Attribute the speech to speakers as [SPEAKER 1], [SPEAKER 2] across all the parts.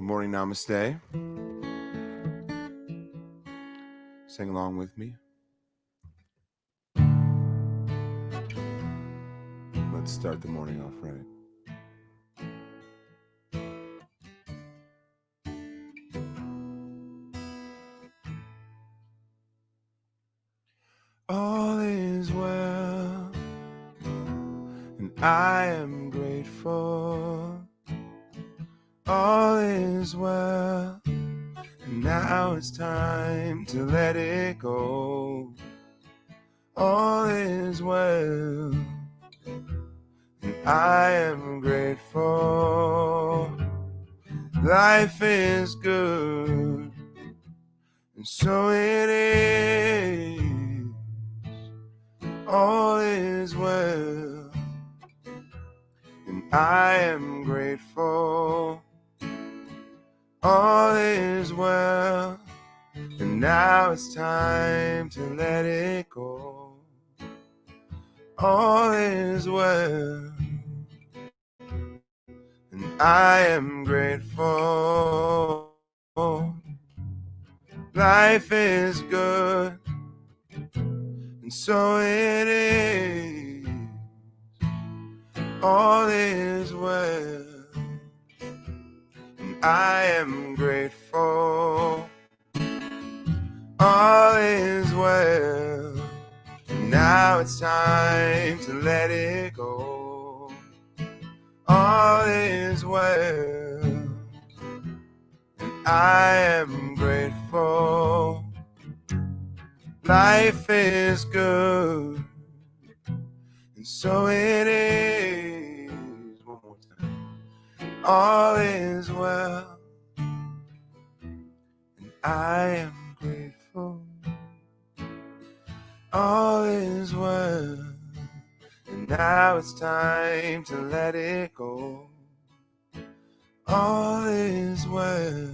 [SPEAKER 1] morning, namaste. Sing along with me. Let's start the morning off right. All is well, and I am grateful. All is well, and now it's time to let it go. All is well, and I am grateful. Life is good, and so it is. All is well, and I am grateful. All is well, and now it's time to let it go. All is well, and I am grateful. Life is good, and so it is. All is well, and I am grateful. All is well, and now it's time to let it go. All is well, and I am grateful. Life is good, and so it is. One more time. All is well, and I am grateful. All is well, and now it's time to let it go. All is well,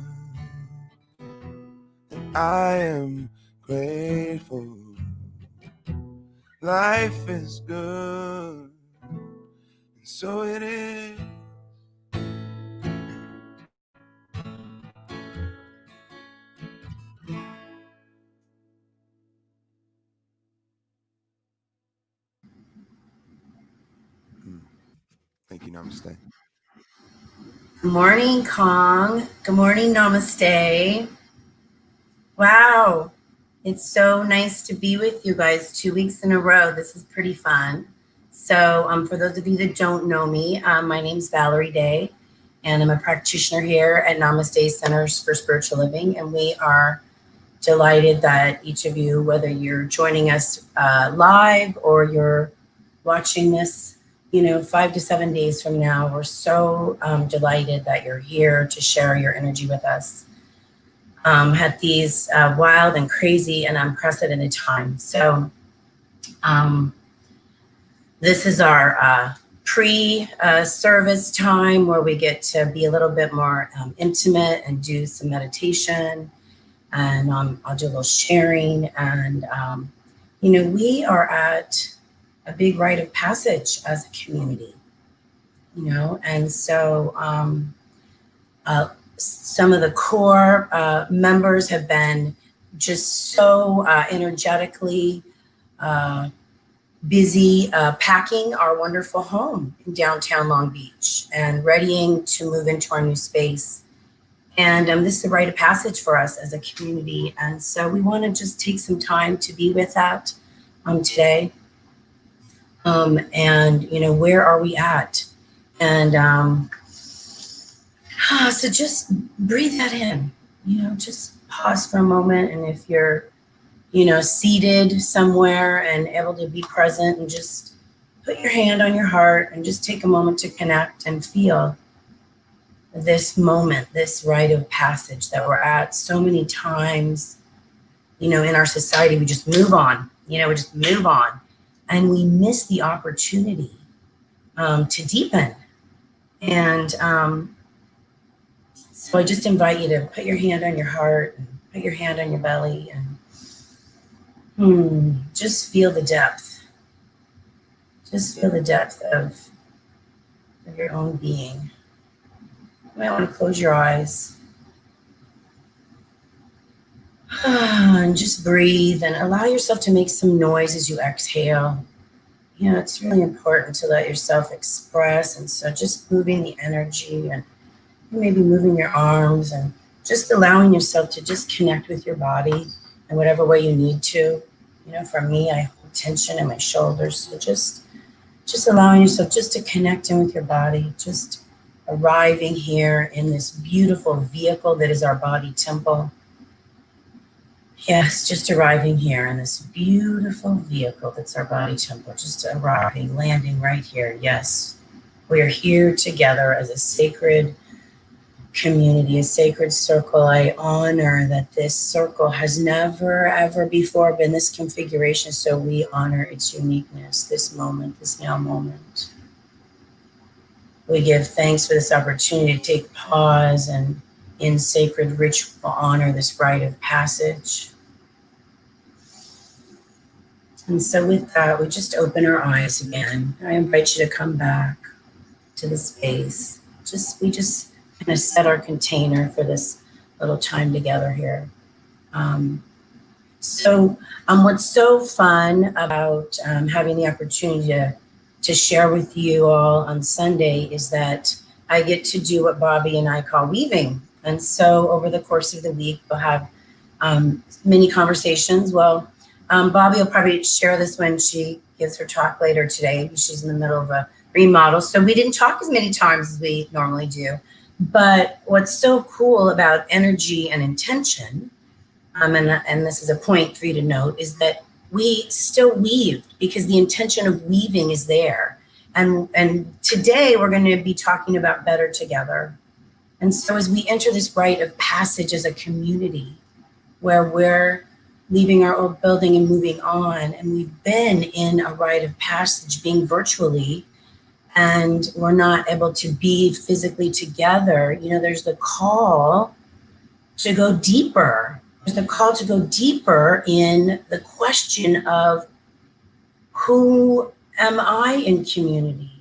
[SPEAKER 1] and I am grateful. Life is good, and so it is. Thank you, namaste.
[SPEAKER 2] Good morning, Kong. Good morning, namaste. Wow, it's so nice to be with you guys 2 weeks in a row. This is pretty fun. So for those of you that don't know me, my name's Valerie Day, and I'm a practitioner here at Namaste Centers for Spiritual Living. And we are delighted that each of you, whether you're joining us live or you're watching this 5 to 7 days from now, we're so delighted that you're here to share your energy with us at these wild and crazy and unprecedented times. So this is our pre-service time where we get to be a little bit more intimate and do some meditation, and I'll do a little sharing. And we are at a big rite of passage as a community, and so some of the core members have been just so energetically busy packing our wonderful home in downtown Long Beach and readying to move into our new space. And this is a rite of passage for us as a community. And so we want to just take some time to be with that today. And, where are we at? And so just breathe that in, just pause for a moment. And if you're, seated somewhere and able to be present, and just put your hand on your heart and just take a moment to connect and feel this moment, this rite of passage that we're at so many times, in our society. We just move on, we just move on, and we miss the opportunity to deepen. And so I just invite you to put your hand on your heart and put your hand on your belly and just feel the depth. Just feel the depth of your own being. You might want to close your eyes. And just breathe and allow yourself to make some noise as you exhale. You know, it's really important to let yourself express. And so just moving the energy and maybe moving your arms and just allowing yourself to just connect with your body in whatever way you need to. You know, for me, I hold tension in my shoulders. So just allowing yourself just to connect in with your body, just arriving here in this beautiful vehicle that is our body temple. Yes, just arriving here in this beautiful vehicle that's our body temple, just arriving, landing right here. Yes, we are here together as a sacred community, a sacred circle. I honor that this circle has never, ever before been this configuration, so we honor its uniqueness, this moment, this now moment. We give thanks for this opportunity to take pause and in sacred ritual honor this rite of passage. And so with that, we just open our eyes again. I invite you to come back to the space. We just kind of set our container for this little time together here. What's so fun about having the opportunity to share with you all on Sunday is that I get to do what Bobby and I call weaving. And so over the course of the week, we'll have many conversations. Well, Bobby will probably share this when she gives her talk later today. She's in the middle of a remodel. So we didn't talk as many times as we normally do. But what's so cool about energy and intention, and this is a point for you to note, is that we still weave because the intention of weaving is there. And today we're going to be talking about better together. And so as we enter this rite of passage as a community where we're leaving our old building and moving on, and we've been in a rite of passage being virtually, and we're not able to be physically together, you know, there's the call to go deeper. There's the call to go deeper in the question of who am I in community?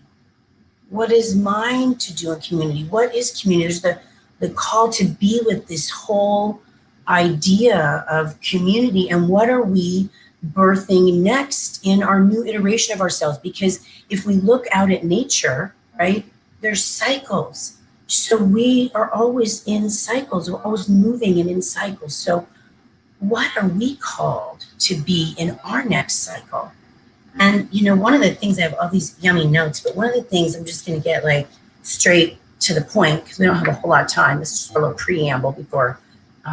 [SPEAKER 2] What is mine to do in community? What is community? There's the call to be with this whole idea of community, and what are we birthing next in our new iteration of ourselves? Because if we look out at nature, right, there's cycles. So we are always in cycles. We're always moving and in cycles. So what are we called to be in our next cycle? And, you know, one of the things, I have all these yummy notes, but one of the things I'm just going to get like straight to the point because we don't have a whole lot of time. This is just a little preamble before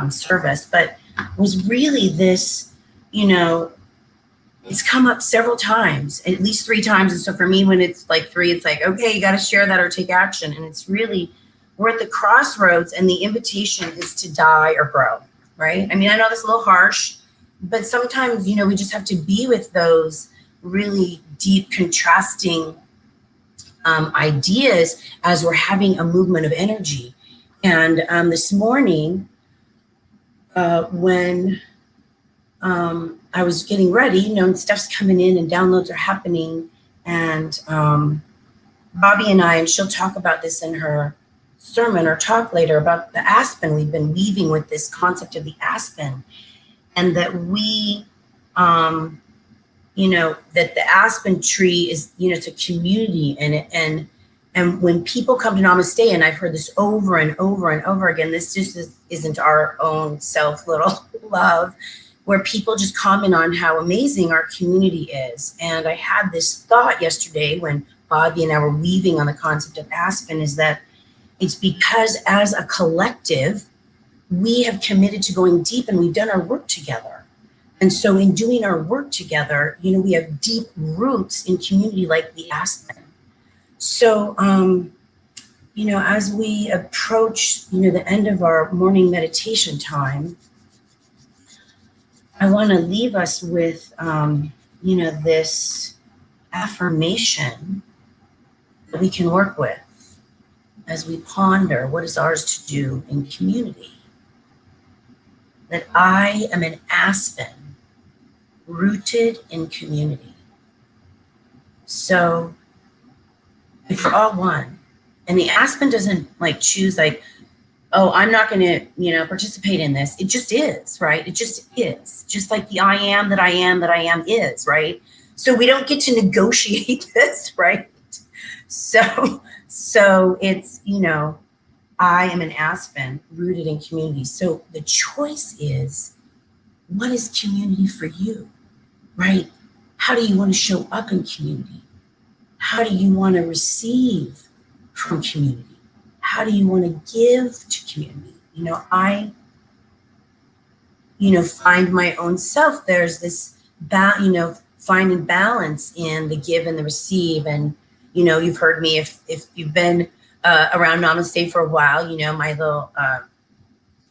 [SPEAKER 2] service, but was really this, you know, it's come up several times, at least 3 times. And so for me, when it's like 3, it's like, okay, you got to share that or take action. And it's really, we're at the crossroads and the invitation is to die or grow, right? I mean, I know that's a little harsh, but sometimes, you know, we just have to be with those really deep contrasting ideas as we're having a movement of energy. And this morning, when I was getting ready, you know, and stuff's coming in and downloads are happening, and Bobby and I, and she'll talk about this in her sermon or talk later about the aspen. We've been weaving with this concept of the aspen, and that we, you know, that the aspen tree is, you know, it's a community, and when people come to Namaste, and I've heard this over and over and over again, this just isn't our own self little love, where people just comment on how amazing our community is. And I had this thought yesterday when Bobby and I were weaving on the concept of aspen, is that it's because as a collective, we have committed to going deep and we've done our work together. And so in doing our work together, you know, we have deep roots in community like the aspen. So, you know, as we approach, you know, the end of our morning meditation time, I want to leave us with, you know, this affirmation that we can work with as we ponder what is ours to do in community. That I am an aspen rooted in community. So if we're all one, and the aspen doesn't like choose like, oh, I'm not going to, participate in this. It just is, right? It just is. Just like the I am that I am that I am is, right? So we don't get to negotiate this, right? So it's, I am an aspen rooted in community. So the choice is, what is community for you, right? How do you want to show up in community? How do you want to receive from community? How do you want to give to community? I, find my own self. There's this, finding balance in the give and the receive. And, you've heard me, if you've been around Namaste for a while, my little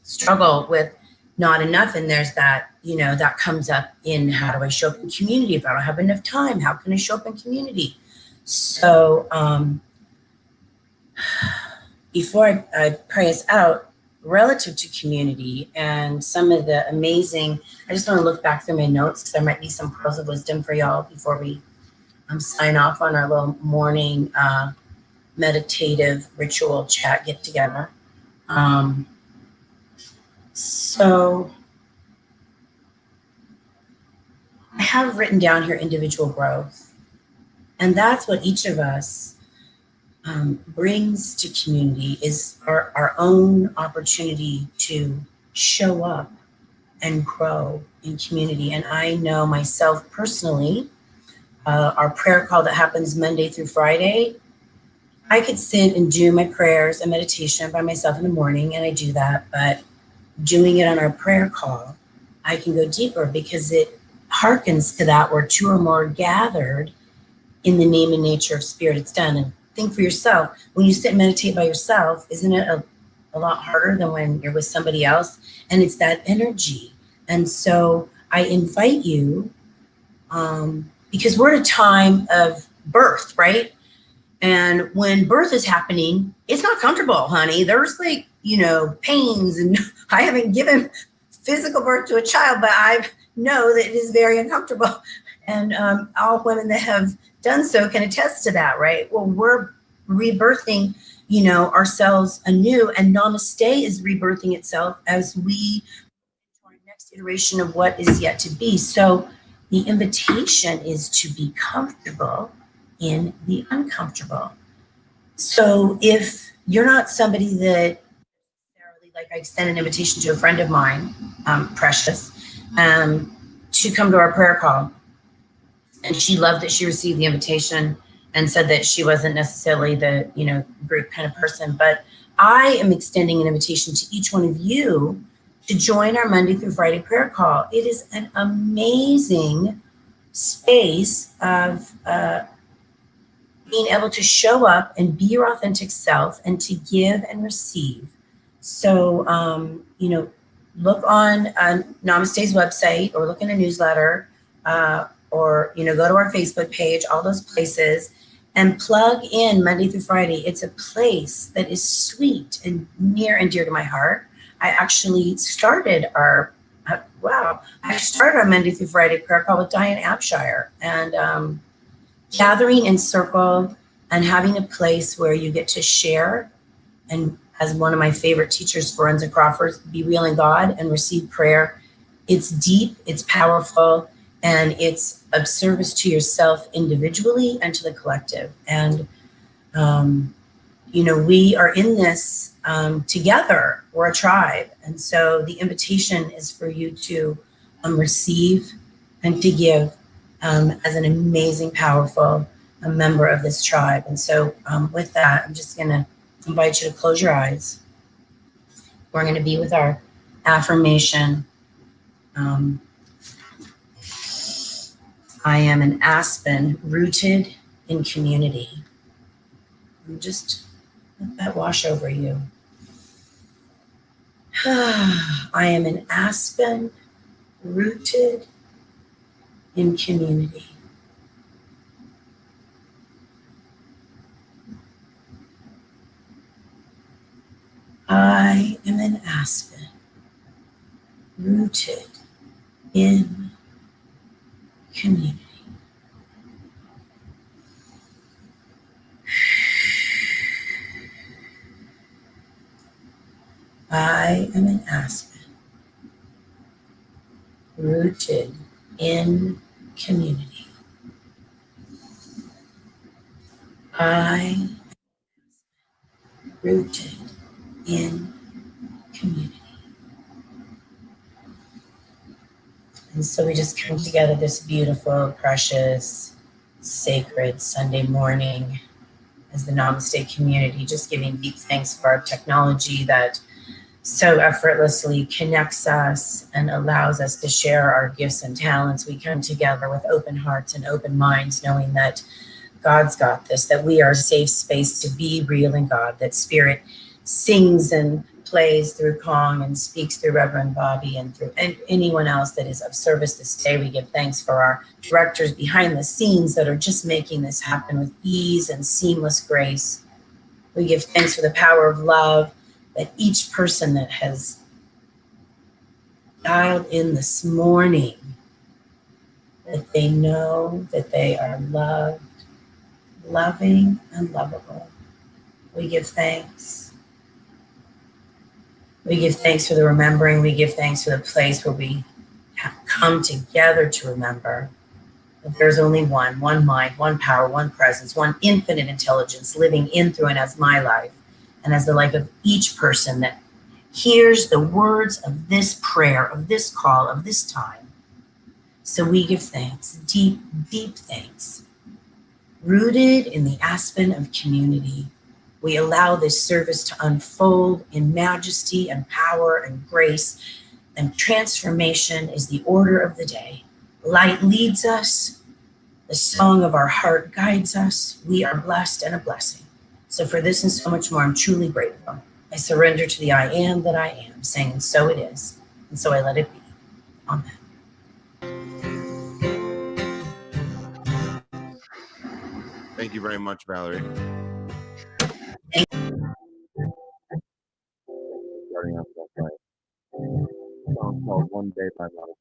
[SPEAKER 2] struggle with not enough. And there's that, that comes up in how do I show up in community? If I don't have enough time, how can I show up in community? So before I pray us out, relative to community and some of the amazing, I just want to look back through my notes because there might be some pearls of wisdom for y'all before we sign off on our little morning meditative ritual chat get together. So I have written down here individual growth, and that's what each of us brings to community, is our own opportunity to show up and grow in community. And I know myself personally, our prayer call that happens Monday through Friday, I could sit and do my prayers and meditation by myself in the morning, and I do that. But doing it on our prayer call, I can go deeper because it harkens to that where two or more are gathered in the name and nature of spirit. It's done. And think for yourself, when you sit and meditate by yourself, isn't it a lot harder than when you're with somebody else? And it's that energy. And so I invite you, because we're at a time of birth, right? And when birth is happening, it's not comfortable, honey. There's like, pains. And I haven't given physical birth to a child, but I know that it is very uncomfortable. And all women that have done so can attest to that, right? Well, we're rebirthing, ourselves anew, and Namaste is rebirthing itself as we our next iteration of what is yet to be. So the invitation is to be comfortable in the uncomfortable. So if you're not somebody that, like, I extend an invitation to a friend of mine, Precious, to come to our prayer call. And she loved that she received the invitation and said that she wasn't necessarily the, group kind of person. But I am extending an invitation to each one of you to join our Monday through Friday prayer call. It is an amazing space of being able to show up and be your authentic self and to give and receive. So, look on Namaste's website or look in a newsletter, or, go to our Facebook page, all those places, and plug in Monday through Friday. It's a place that is sweet and near and dear to my heart. I actually started our Monday through Friday prayer call with Diane Abshire, and gathering in circle and having a place where you get to share. And as one of my favorite teachers, Forenza Crawford, be real in God and receive prayer. It's deep, it's powerful, and it's of service to yourself individually and to the collective. And, we are in this together. We're a tribe. And so the invitation is for you to receive and to give as an amazing, powerful member of this tribe. And so with that, I'm just going to invite you to close your eyes. We're going to be with our affirmation. I am an aspen rooted in community. And just let that wash over you. I am an aspen rooted in community. I am an aspen rooted in community. I am an aspen, rooted in community. I am rooted in community. And so we just come together this beautiful, precious, sacred Sunday morning as the Namaste community, just giving deep thanks for our technology that so effortlessly connects us and allows us to share our gifts and talents. We come together with open hearts and open minds, knowing that God's got this, that we are a safe space to be real in God, that Spirit sings and plays through Kong and speaks through Reverend Bobby and through anyone else that is of service this day. We give thanks for our directors behind the scenes that are just making this happen with ease and seamless grace. We give thanks for the power of love that each person that has dialed in this morning, that they know that they are loved, loving, and lovable. We give thanks. We give thanks for the remembering. We give thanks for the place where we have come together to remember that there's only one mind, one power, one presence, one infinite intelligence living in, through, and as my life, and as the life of each person that hears the words of this prayer, of this call, of this time. So we give thanks, deep, deep thanks. Rooted in the aspen of community, we allow this service to unfold in majesty and power and grace, and transformation is the order of the day. Light leads us, the song of our heart guides us. We are blessed and a blessing. So for this and so much more, I'm truly grateful. I surrender to the I am that I am, saying, and so it is, and so I let it be. Amen.
[SPEAKER 1] Thank you very much, Valerie.
[SPEAKER 2] Thank
[SPEAKER 1] Starting off that night. Song called One Day by Miles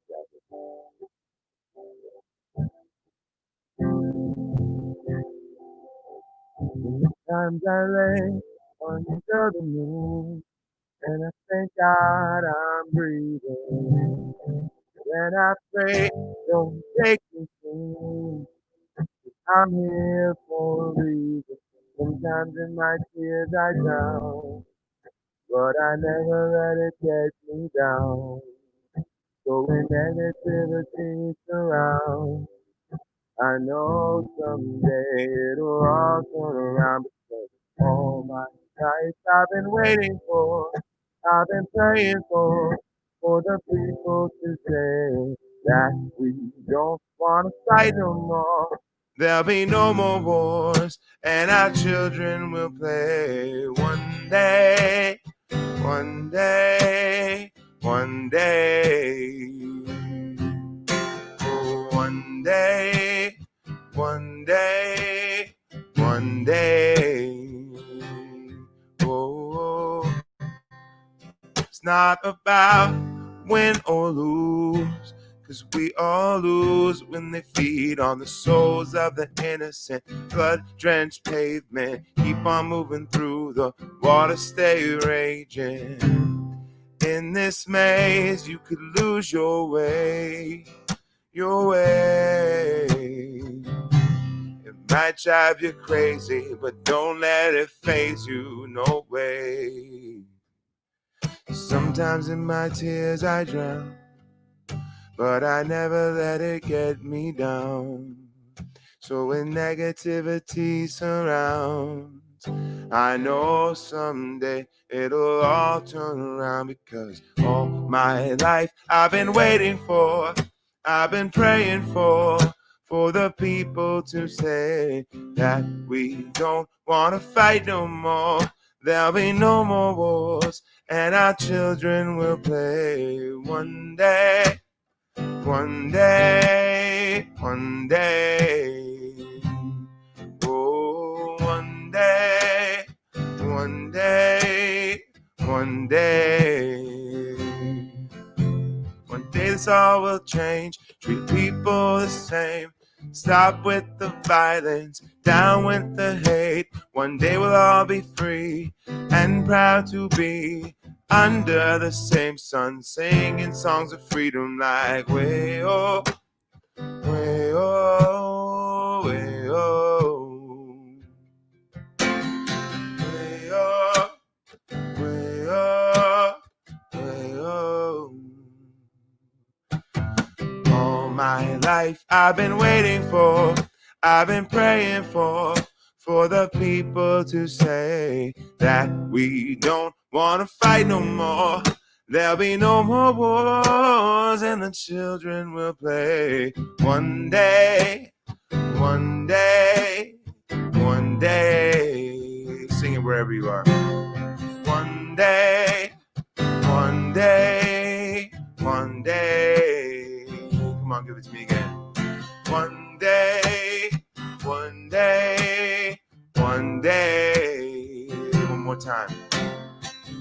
[SPEAKER 1] Sometimes I lay under the moon and I thank God I'm breathing. When I pray, don't take me soon. I'm here for a reason. Sometimes in my tears I drown, but I never let it get me down. So when negativity surrounds, I know someday it'll all turn around because all my life I've been waiting for, I've been praying for the people to say that we don't want to fight no more. There'll be no more wars, and our children will play one day, one day, one day. Oh, one day, one day, one day. Oh, it's not about win or lose, 'cause we all lose when they feed on the souls of the innocent. Blood-drenched pavement, keep on moving through the water, stay raging. In this maze, you could lose your way, your way. It might drive you crazy, but don't let it faze you, no way. Sometimes in my tears I drown, but I never let it get me down. So when negativity surrounds, I know someday it'll all turn around because all my life I've been waiting for, I've been praying for the people to say that we don't want to fight no more. There'll be no more wars, and our children will play one day, one day, one day. Oh, one day, one day, one day. One day this all will change, treat people the same. Stop with the violence, down with the hate. One day we'll all be free and proud to be under the same sun, singing songs of freedom like way oh, way oh, way oh, way oh, way oh, way oh. All my life I've been waiting for, I've been praying for the people to say that we don't want to fight no more. There'll be no more wars and the children will play. One day, one day, one day. Sing it wherever you are. One day, one day, one day. Come on, give it to me again. One day, one day, one day. One more time.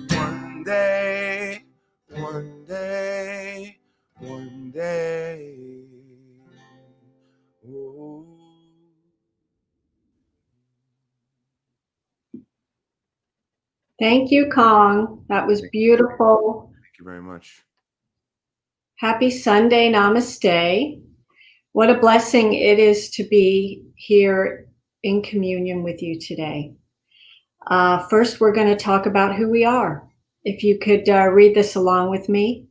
[SPEAKER 1] One day, one day, one day. Oh.
[SPEAKER 2] Thank you, Kong. That was beautiful.
[SPEAKER 1] Thank you very much.
[SPEAKER 2] Happy Sunday, namaste. What a blessing it is to be here in communion with you today. First, we're going to talk about who we are. If you could read this along with me.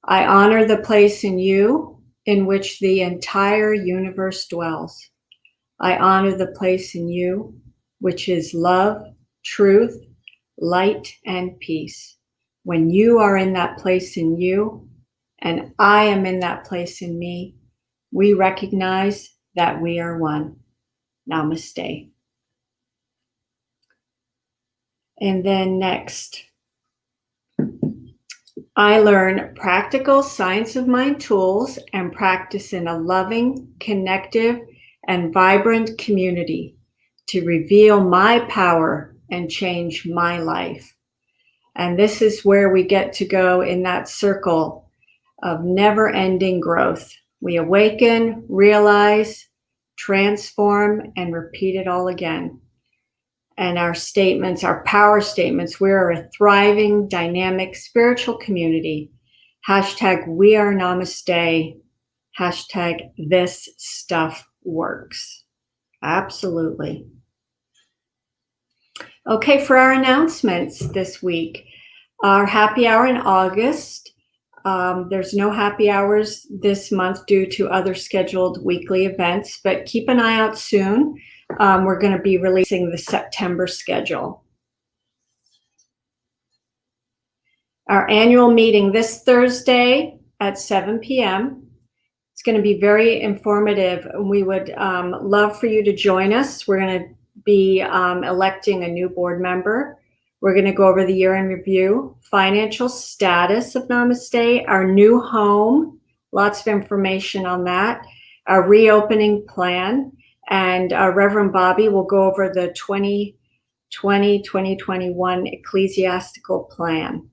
[SPEAKER 2] I honor the place in you in which the entire universe dwells. I honor the place in you, which is love, truth, light, and peace. When you are in that place in you, and I am in that place in me, we recognize that we are one. Namaste. And then next, I learn practical science of mind tools and practice in a loving, connective, and vibrant community to reveal my power and change my life. And this is where we get to go in that circle of never-ending growth. We awaken, realize, transform, and repeat it all again. And our statements, our power statements, we're a thriving, dynamic, spiritual community. Hashtag we are namaste. Hashtag this stuff works. Absolutely. Okay, for our announcements this week, our happy hour in August. There's no happy hours this month due to other scheduled weekly events, but keep an eye out soon. We're going to be releasing the September schedule. Our annual meeting this Thursday at 7 p.m. It's going to be very informative. We would love for you to join us. We're going to be electing a new board member. We're going to go over the year in review, financial status of Namaste, our new home, lots of information on that, our reopening plan, and Reverend Bobby will go over the 2020-2021 ecclesiastical plan.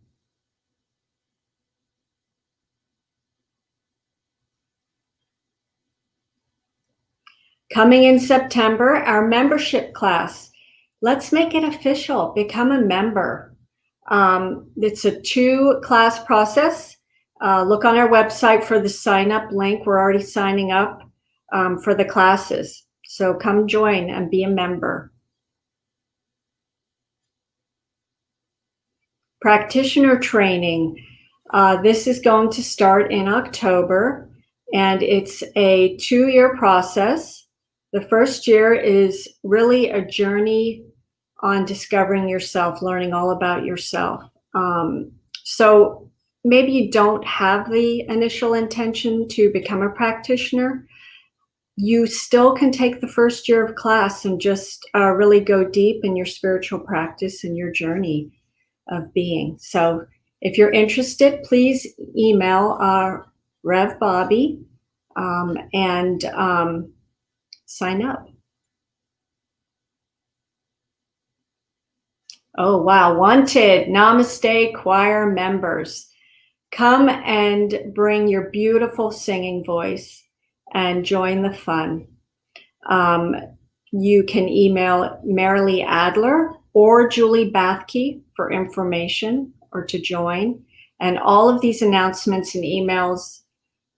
[SPEAKER 2] Coming in September, our membership class. Let's make it official. Become a member. It's a 2-class process. Look on our website for the sign-up link. We're already signing up for the classes. So come join and be a member. Practitioner training. This is going to start in October, and it's a 2-year process. The first year is really a journey on discovering yourself, learning all about yourself. So maybe you don't have the initial intention to become a practitioner. You still can take the first year of class and just really go deep in your spiritual practice and your journey of being. So if you're interested, please email Rev Bobby and sign up. Oh, wow. Wanted Namaste choir members. Come and bring your beautiful singing voice and join the fun. You can email Marilee Adler or Julie Bathke for information,
[SPEAKER 3] or to join. And all of these announcements and emails,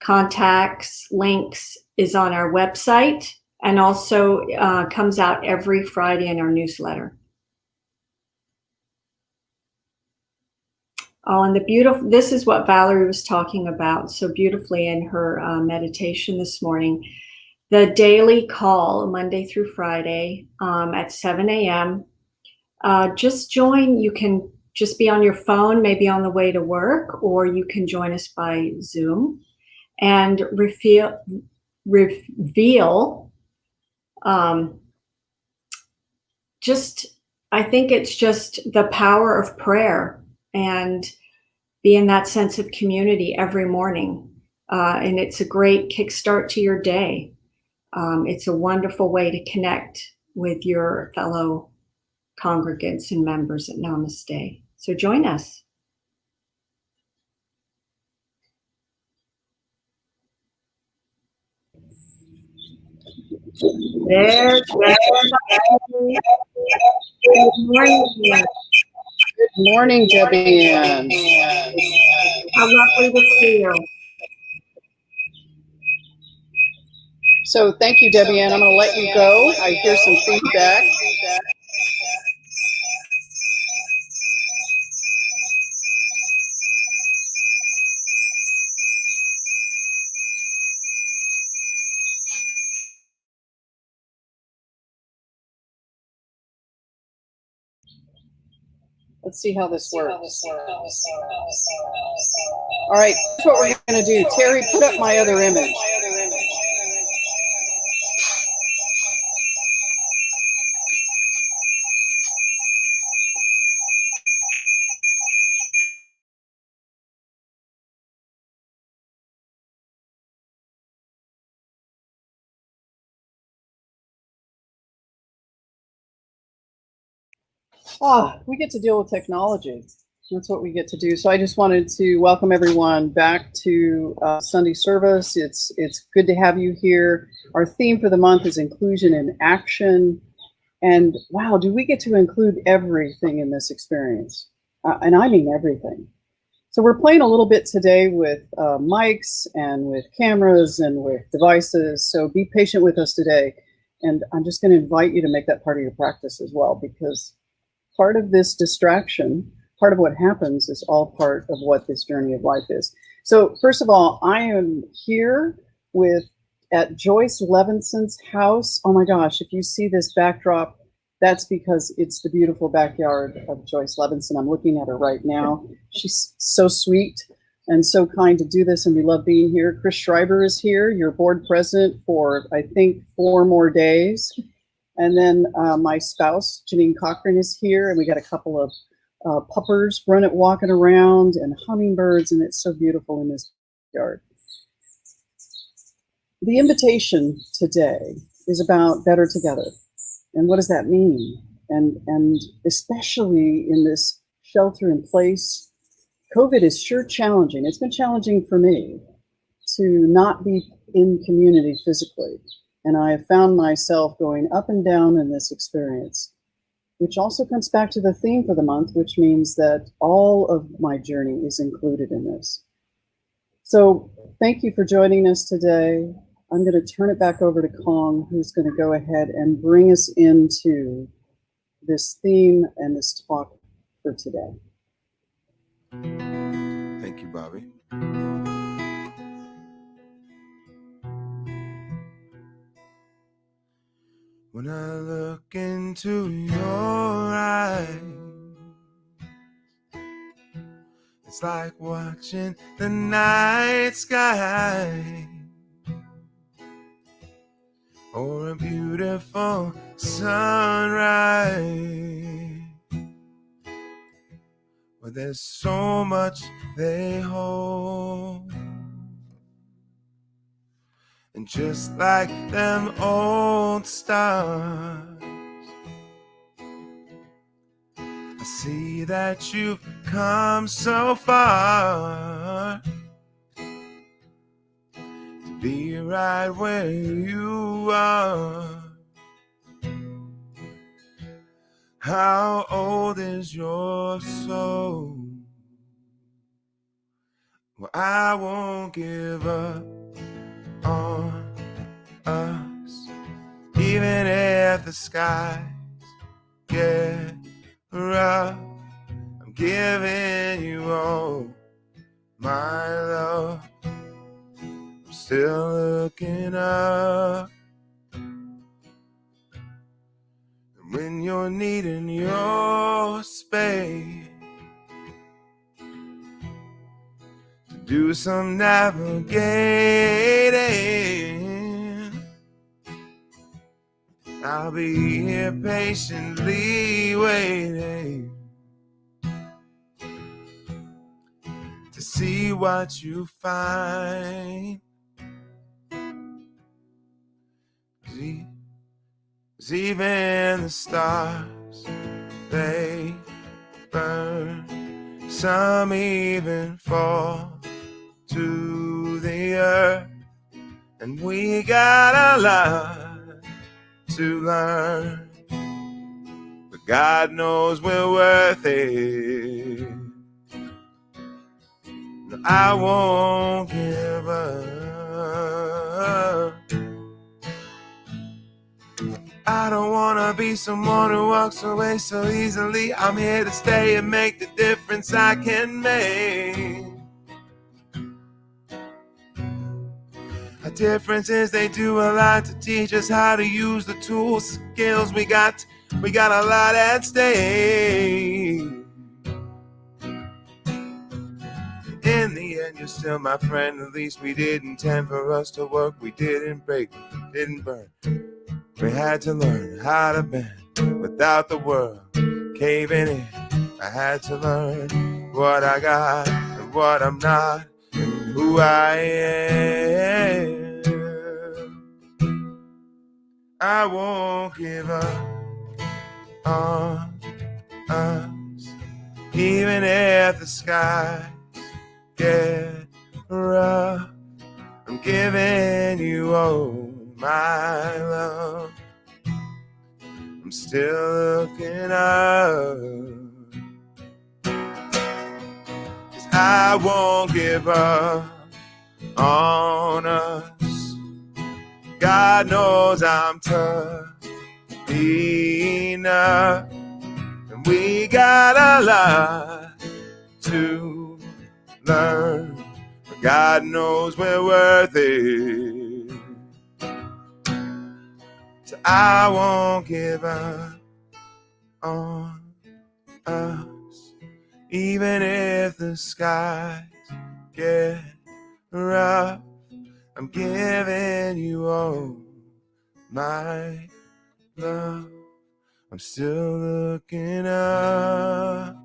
[SPEAKER 3] contacts, links is on our website, and also comes out every Friday in our newsletter. Oh, and this is what Valerie was talking about so beautifully in her meditation this morning. The daily call, Monday through Friday, at 7 a.m. Just join. You can just be on your phone, maybe on the way to work, or you can join us by Zoom and reveal just, I think it's just the power of prayer and be in that sense of community every morning. And it's a great kickstart to your day. It's a wonderful way to connect with your fellow congregants and members at Namaste. So join us. There's Good morning.
[SPEAKER 4] Good morning, Debbie Ann.
[SPEAKER 3] How lovely to see you.
[SPEAKER 4] So thank you, Debbie Ann. I'm going to let you go. I hear some feedback. Let's see how this works. All right, here's what we're going to do. Terry, put up my other image. We get to deal with technology. That's what we get to do. So I just wanted to welcome everyone back to Sunday service. It's good to have you here. Our theme for the month is inclusion in action. And wow, do we get to include everything in this experience? And I mean everything. So we're playing a little bit today with mics and with cameras and with devices. So be patient with us today. And I'm just going to invite you to make that part of your practice as well, because part of this distraction, part of what happens is all part of what this journey of life is. So first of all, I am here at Joyce Levinson's house. Oh my gosh, if you see this backdrop, that's because it's the beautiful backyard of Joyce Levinson. I'm looking at her right now. She's so sweet and so kind to do this, and we love being here. Chris Schreiber is here, your board president for, I think, 4 more days. And then my spouse, Janine Cochran, is here, and we got a couple of puppers walking around and hummingbirds, and it's so beautiful in this yard. The invitation today is about better together. And what does that mean? And especially in this shelter in place, COVID is sure challenging. It's been challenging for me to not be in community physically. And I have found myself going up and down in this experience, which also comes back to the theme for the month, which means that all of my journey is included in this. So thank you for joining us today. I'm going to turn it back over to Kong, who's going to go ahead and bring us into this theme and this talk for today.
[SPEAKER 1] Thank you, Bobby. When I look into your eyes, it's like watching the night sky or a beautiful sunrise, where there's so much they hold. And just like them old stars, I see that you've come so far to be right where you are. How old is your soul? Well, I won't give up on us, even if the skies get rough. I'm giving you all my love. I'm still looking up. And when you're needing your space to do some navigating, I'll be here patiently waiting to see what you find. 'Cause even the stars, they burn. Some even fall to the earth. And we got a lot to learn, but God knows we're worth it. No, I won't give up. I don't wanna be someone who walks away so easily. I'm here to stay and make the difference I can make. A difference is they do a lot to teach us how to use the tools, skills we got. We got a lot at stake. In the end, you're still my friend. At least we didn't intend for us to work. We didn't break, we didn't burn. We had to learn how to bend without the world caving in. I had to learn what I got and what I'm not and who I am. I won't give up on us, even if the skies get rough. I'm giving you all my love. I'm still looking up, 'cause I won't give up on us. God knows I'm tough enough, and we got a lot to learn, but God knows we're worth it. So I won't give up on us, even if the skies get rough. I'm giving you all my love. I'm still looking up.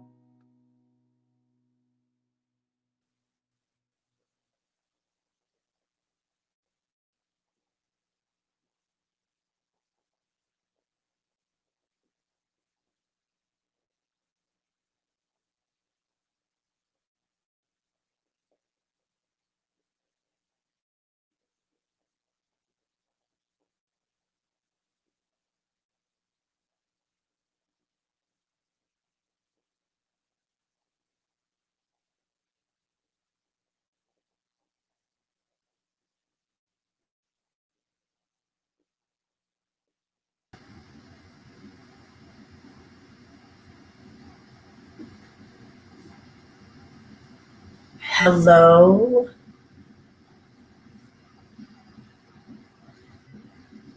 [SPEAKER 2] Hello.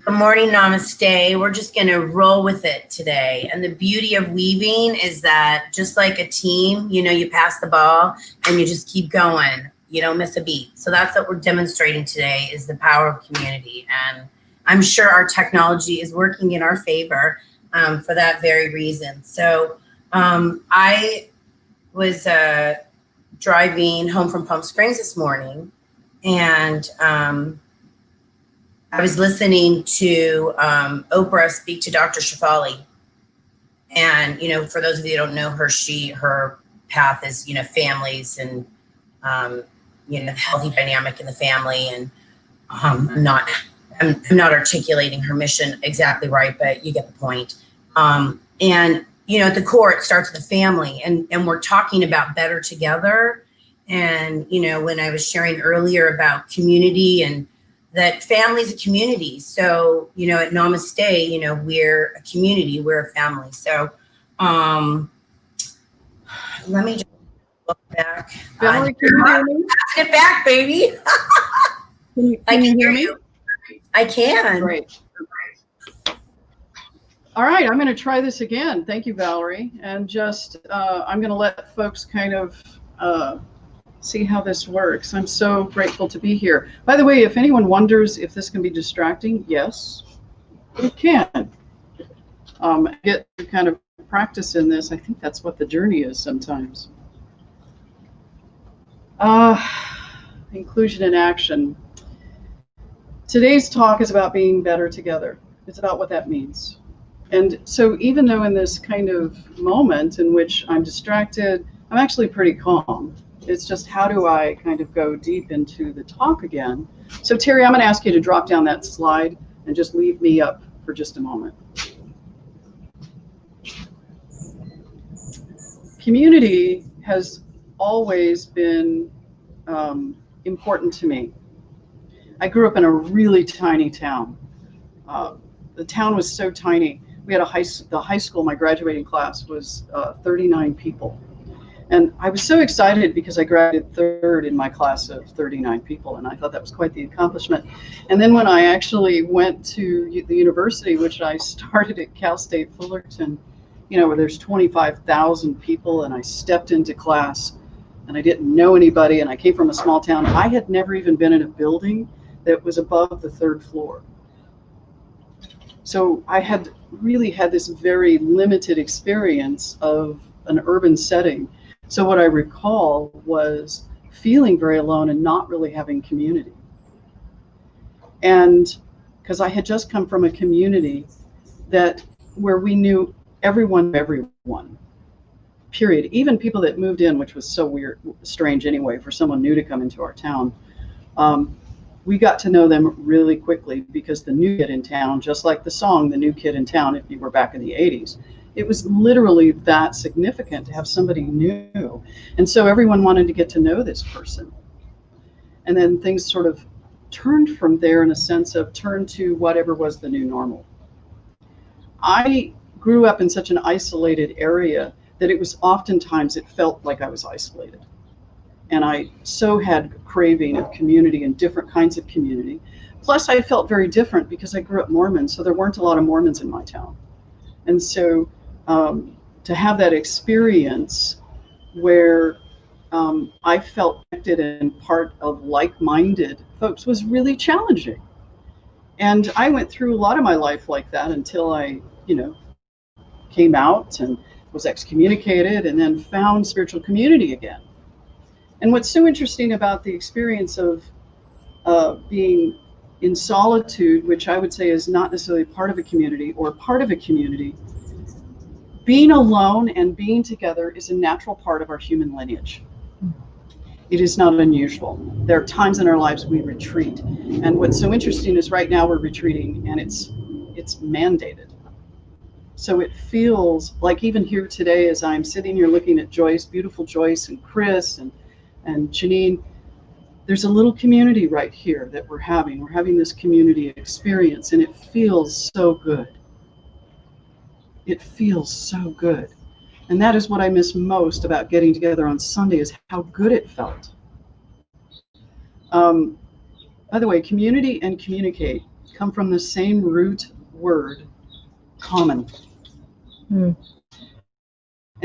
[SPEAKER 2] Good morning, namaste. We're just going to roll with it today. And the beauty of weaving is that just like a team, you know, you pass the ball and you just keep going. You don't miss a beat. So that's what we're demonstrating today, is the power of community. And I'm sure our technology is working in our favor for that very reason. So I was driving home from Palm Springs this morning, and I was listening to Oprah speak to Dr. Shefali. And, you know, for those of you who don't know her, her path is, you know, families and, you know, healthy dynamic in the family. And I'm not articulating her mission exactly right, but you get the point. And, you know, at the core, it starts with the family, and we're talking about better together. And, you know, when I was sharing earlier about community and that family's a community. So, you know, at Namaste, you know, we're a community, we're a family. So let me just look back.
[SPEAKER 4] Valerie, can you hear me?
[SPEAKER 2] Pass it back, baby.
[SPEAKER 4] Can you hear me?
[SPEAKER 2] I can.
[SPEAKER 4] Great. All right, I'm going to try this again. Thank you, Valerie. And just, I'm going to let folks kind of see how this works. I'm so grateful to be here. By the way, if anyone wonders if this can be distracting, yes, it can. Get to kind of practice in this. I think that's what the journey is sometimes. Inclusion in action. Today's talk is about being better together. It's about what that means. And so even though in this kind of moment in which I'm distracted, I'm actually pretty calm. It's just how do I kind of go deep into the talk again. So Terry, I'm going to ask you to drop down that slide and just leave me up for just a moment. Community has always been important to me. I grew up in a really tiny town. The town was so tiny. We had the high school, my graduating class was 39 people. And I was so excited because I graduated third in my class of 39 people, and I thought that was quite the accomplishment. And then when I actually went to the university, which I started at Cal State Fullerton, you know, where there's 25,000 people, and I stepped into class and I didn't know anybody, and I came from a small town. I had never even been in a building that was above the third floor. So I had really had this very limited experience of an urban setting. So what I recall was feeling very alone and not really having community. And because I had just come from a community where we knew everyone, period. Even people that moved in, which was so weird, strange anyway, for someone new to come into our town. We got to know them really quickly because the new kid in town, just like the song, The New Kid in Town, if you were back in the 80s, it was literally that significant to have somebody new. And so everyone wanted to get to know this person. And then things sort of turned from there in a sense of turned to whatever was the new normal. I grew up in such an isolated area that it was oftentimes, it felt like I was isolated. And I so had craving of community and different kinds of community. Plus, I felt very different because I grew up Mormon, so there weren't a lot of Mormons in my town. And so to have that experience where I felt connected and part of like-minded folks was really challenging. And I went through a lot of my life like that until I, you know, came out and was excommunicated and then found spiritual community again. And what's so interesting about the experience of being in solitude, which I would say is not necessarily part of a community or part of a community, being alone and being together is a natural part of our human lineage. It is not unusual. There are times in our lives we retreat. And what's so interesting is right now we're retreating and it's mandated. So it feels like even here today, as I'm sitting here looking at Joyce, beautiful Joyce and Chris and Janine, there's a little community right here that we're having. We're having this community experience, and it feels so good. It feels so good. And that is what I miss most about getting together on Sunday, is how good it felt. By the way, community and communicate come from the same root word, common. And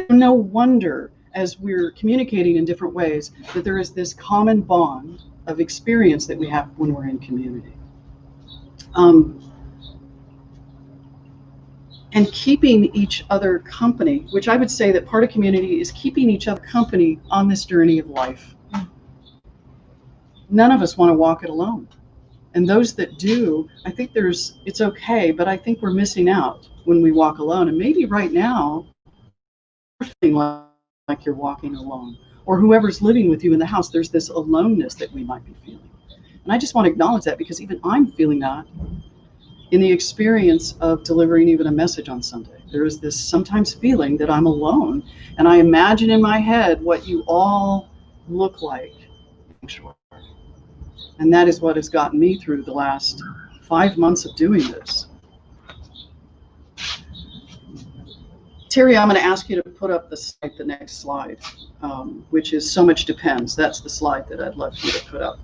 [SPEAKER 4] no wonder, as we're communicating in different ways, that there is this common bond of experience that we have when we're in community. And keeping each other company, which I would say that part of community is keeping each other company on this journey of life. None of us want to walk it alone. And those that do, I think it's okay, but I think we're missing out when we walk alone. And maybe right now, you're feeling like you're walking alone, or whoever's living with you in the house, there's this aloneness that we might be feeling. And I just want to acknowledge that, because even I'm feeling that in the experience of delivering even a message on Sunday. There is this sometimes feeling that I'm alone, and I imagine in my head what you all look like sanctuary. And that is what has gotten me through the last 5 months of doing this. Terry, I'm going to ask you to put up the next slide, which is so much depends. That's the slide that I'd love you to put up.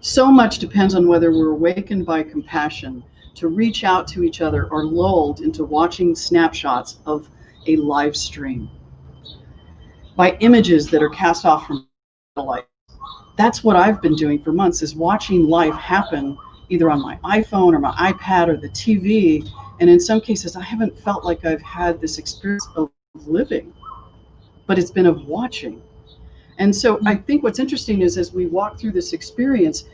[SPEAKER 4] So much depends on whether we're awakened by compassion to reach out to each other or lulled into watching snapshots of a live stream by images that are cast off from light. That's what I've been doing for months, is watching life happen either on my iPhone or my iPad or the TV. And in some cases, I haven't felt like I've had this experience of living, but it's been of watching. And so I think what's interesting is as we walk through this experience,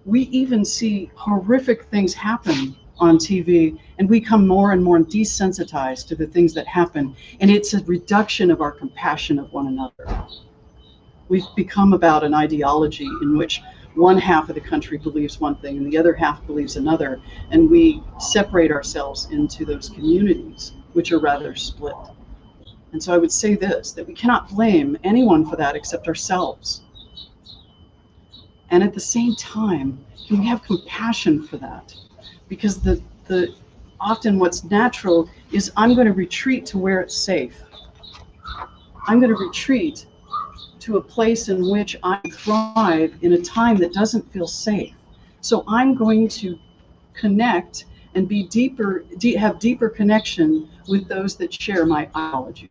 [SPEAKER 4] we even see horrific things happen on TV, and we become more and more desensitized to the things that happen. And it's a reduction of our compassion of one another. We've become about an ideology in which one half of the country believes one thing and the other half believes another, and we separate ourselves into those communities, which are rather split. And so I would say this, that we cannot blame anyone for that except ourselves. And at the same time, can we have compassion for that? Because the often what's natural is I'm going to retreat to where it's safe. I'm going to retreat to a place in which I thrive in a time that doesn't feel safe. So I'm going to connect and be deeper, have deeper connection with those that share my ideology.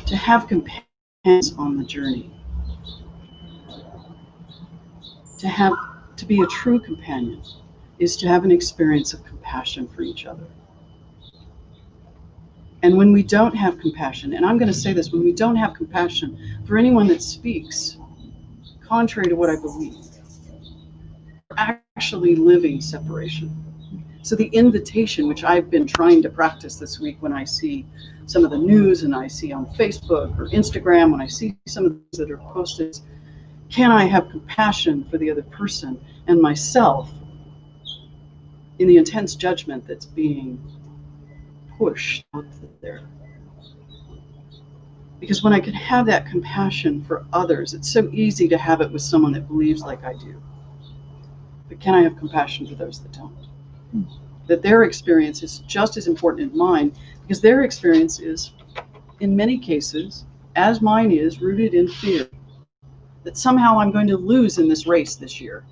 [SPEAKER 4] To have companions on the journey. To be a true companion is to have an experience of compassion for each other. And when we don't have compassion, and I'm going to say this, when we don't have compassion for anyone that speaks contrary to what I believe, we're actually living separation. So the invitation, which I've been trying to practice this week when I see some of the news and I see on Facebook or Instagram, when I see some of those that are posted, can I have compassion for the other person and myself in the intense judgment that's being pushed out there? Because when I can have that compassion for others, it's so easy to have it with someone that believes like I do. But can I have compassion for those that don't? That their experience is just as important as mine, because their experience is, in many cases, as mine is, rooted in fear that somehow I'm going to lose in this race this year.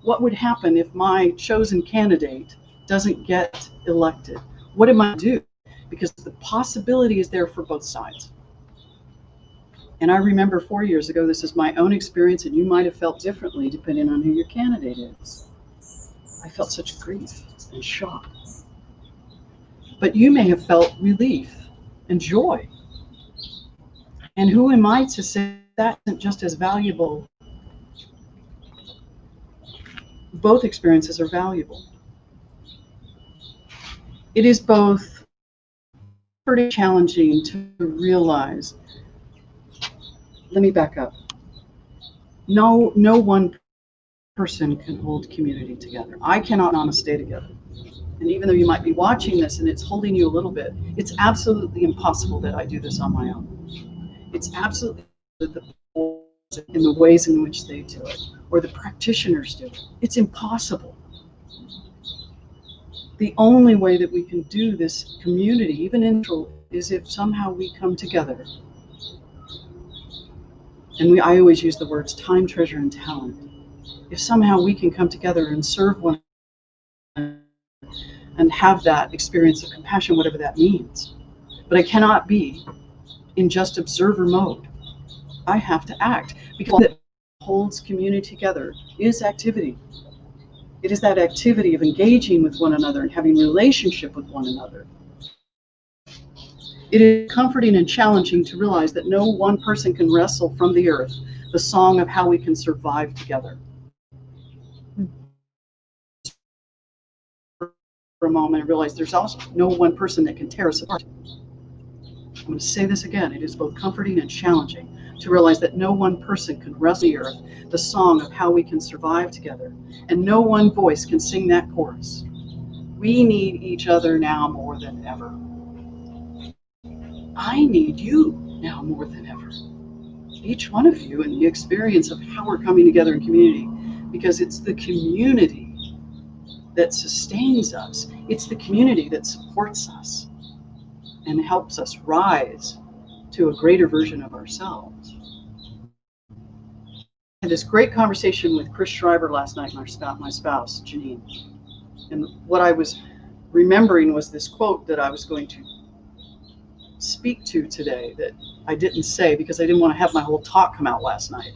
[SPEAKER 4] What would happen if my chosen candidate doesn't get elected? What am I to do? Because the possibility is there for both sides. And I remember 4 years ago, this is my own experience, and you might have felt differently depending on who your candidate is. I felt such grief and shock. But you may have felt relief and joy. And who am I to say that isn't just as valuable? Both experiences are valuable. It is both pretty challenging to realize. Let me back up. No one person can hold community together. I cannot on a stay together. And even though you might be watching this and it's holding you a little bit, it's absolutely impossible that I do this on my own. It's absolutely in the ways in which they do it, or the practitioners do it. It's impossible. The only way that we can do this community, even intro, is if somehow we come together. And I always use the words time, treasure, and talent. If somehow we can come together and serve one another and have that experience of compassion, whatever that means. But I cannot be in just observer mode. I have to act, because what holds community together is activity. It is that activity of engaging with one another and having relationship with one another. It is comforting and challenging to realize that no one person can wrestle from the earth the song of how we can survive together. For a moment and realize there's also no one person that can tear us apart. I'm going to say this again. It is both comforting and challenging to realize that no one person can wrestle the earth the song of how we can survive together, and no one voice can sing that chorus. We need each other now more than ever. I need you now more than ever. Each one of you, in the experience of how we're coming together in community, because it's the community that sustains us. It's the community that supports us and helps us rise to a greater version of ourselves. I had this great conversation with Chris Schreiber last night, my spouse, Janine. And what I was remembering was this quote that I was going to speak to today that I didn't say because I didn't want to have my whole talk come out last night.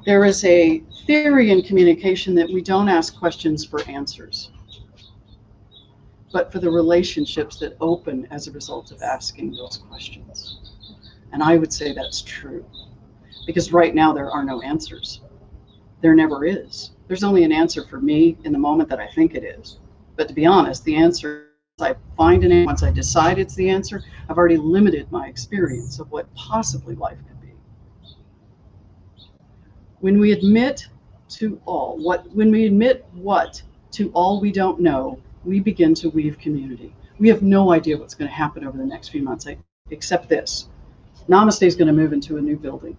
[SPEAKER 4] There is a theory in communication that we don't ask questions for answers, but for the relationships that open as a result of asking those questions. And I would say that's true, because right now there are no answers. There never is. There's only an answer for me in the moment that I think it is. But to be honest, the answer I find in it, once I decide it's the answer, I've already limited my experience of what possibly life could be. When we admit what to all we don't know, we begin to weave community. We have no idea what's going to happen over the next few months, except this. Namaste is going to move into a new building.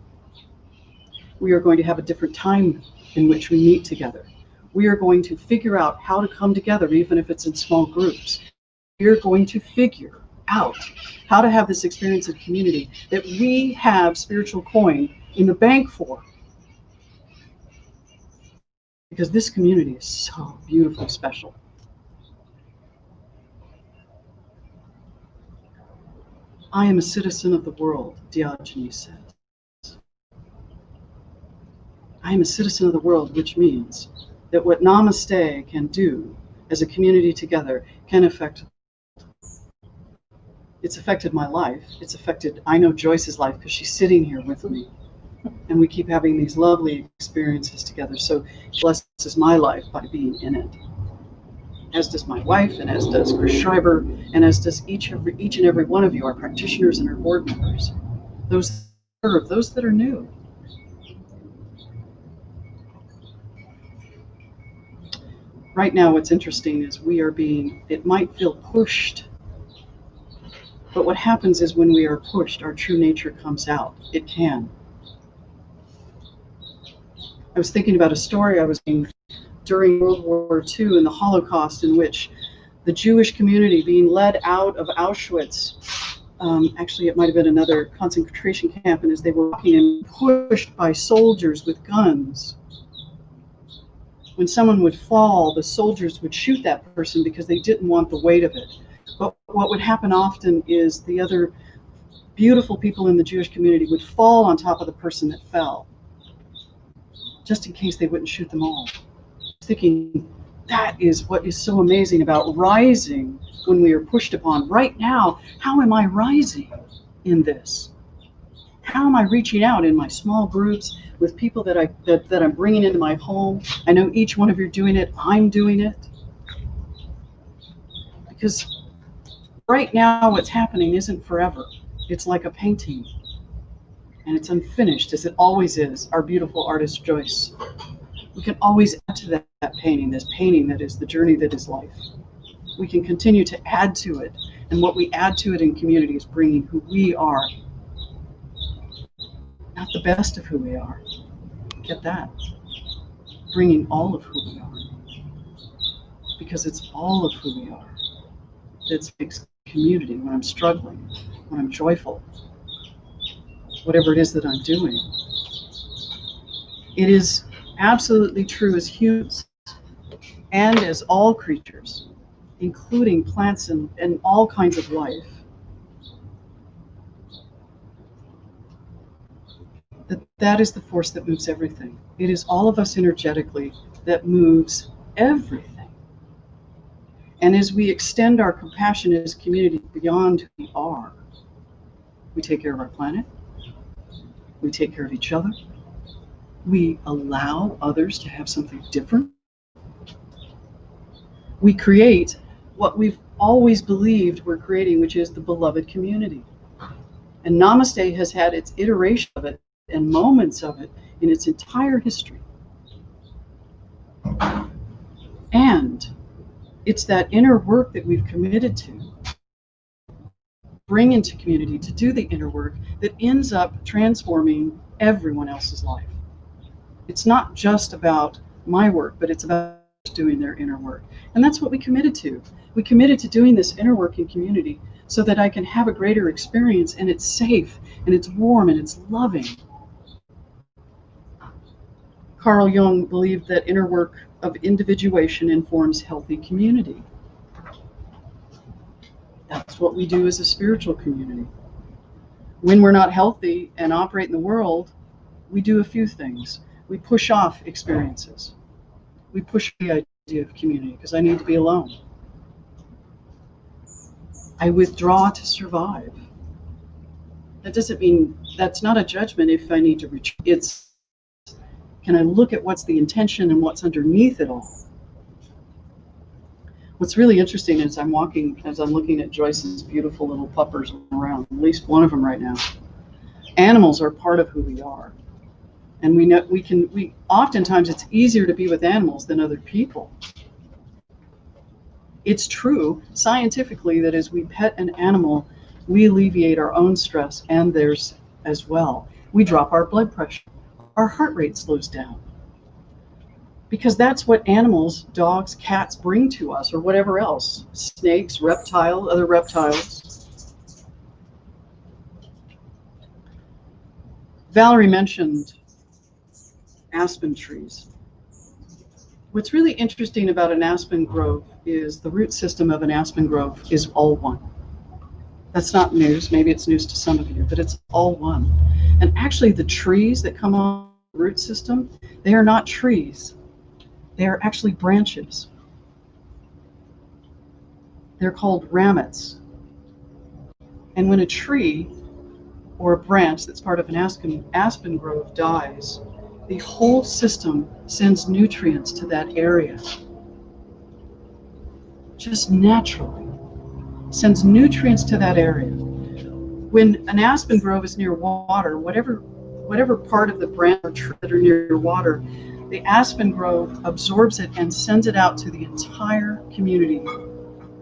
[SPEAKER 4] We are going to have a different time in which we meet together. We are going to figure out how to come together, even if it's in small groups. We are going to figure out how to have this experience of community that we have spiritual coin in the bank for. Because this community is so beautifully special. I am a citizen of the world, Diogenes says. I am a citizen of the world, which means that what Namaste can do as a community together can affect. It's affected my life. It's affected, I know Joyce's life because she's sitting here with me. And we keep having these lovely experiences together. So she blesses my life by being in it. As does my wife, and as does Chris Schreiber, and as does each and every one of you, our practitioners and our board members. Those that are new. Right now, what's interesting is it might feel pushed, but what happens is when we are pushed, our true nature comes out. It can. I was thinking about a story I was reading during World War II and the Holocaust, in which the Jewish community being led out of Auschwitz, actually it might have been another concentration camp, and as they were walking and pushed by soldiers with guns, when someone would fall, the soldiers would shoot that person because they didn't want the weight of it. But what would happen often is the other beautiful people in the Jewish community would fall on top of the person that fell, just in case they wouldn't shoot them all. Thinking that is what is so amazing about rising when we are pushed upon. Right now, how am I rising in this? How am I reaching out in my small groups with people that I'm bringing into my home? I know each one of you are doing it. I'm doing it. Because right now what's happening isn't forever. It's like a painting. And it's unfinished, as it always is, our beautiful artist Joyce. We can always add to that painting, this painting that is the journey that is life. We can continue to add to it. And what we add to it in community is bringing who we are, not the best of who we are. Get that? Bringing all of who we are. Because it's all of who we are that makes community when I'm struggling, when I'm joyful, whatever it is that I'm doing. It is absolutely true as humans and as all creatures, including plants and all kinds of life, that is the force that moves everything. It is all of us energetically that moves everything. And as we extend our compassion as a community beyond who we are, we take care of our planet, we take care of each other, we allow others to have something different. We create what we've always believed we're creating, which is the beloved community. And Namaste has had its iteration of it and moments of it in its entire history. And it's that inner work that we've committed to bring into community, to do the inner work, that ends up transforming everyone else's life. It's not just about my work, but it's about doing their inner work. And that's what we committed to. We committed to doing this inner work in community so that I can have a greater experience, and it's safe, and it's warm, and it's loving. Carl Jung believed that inner work of individuation informs healthy community. That's what we do as a spiritual community. When we're not healthy and operate in the world, we do a few things. We push off experiences. We push the idea of community because I need to be alone. I withdraw to survive. That doesn't mean, that's not a judgment if I need to retreat. It's, can I look at what's the intention and what's underneath it all? What's really interesting is I'm looking at Joyce's beautiful little puppers around, at least one of them right now. Animals are part of who we are. And we know oftentimes it's easier to be with animals than other people. It's true scientifically that as we pet an animal, we alleviate our own stress and theirs as well. We drop our blood pressure. Our heart rate slows down. Because that's what animals, dogs, cats bring to us, or whatever else. Snakes, reptiles, other reptiles. Valerie mentioned aspen trees. What's really interesting about an aspen grove is the root system of an aspen grove is all one. That's not news. Maybe it's news to some of you, but it's all one. And actually the trees that come on the root system, they are not trees. They are actually branches. They're called ramets. And when a tree or a branch that's part of an aspen grove dies, the whole system sends nutrients to that area. Just naturally sends nutrients to that area. When an aspen grove is near water, whatever part of the branch or tree that are near water, the aspen grove absorbs it and sends it out to the entire community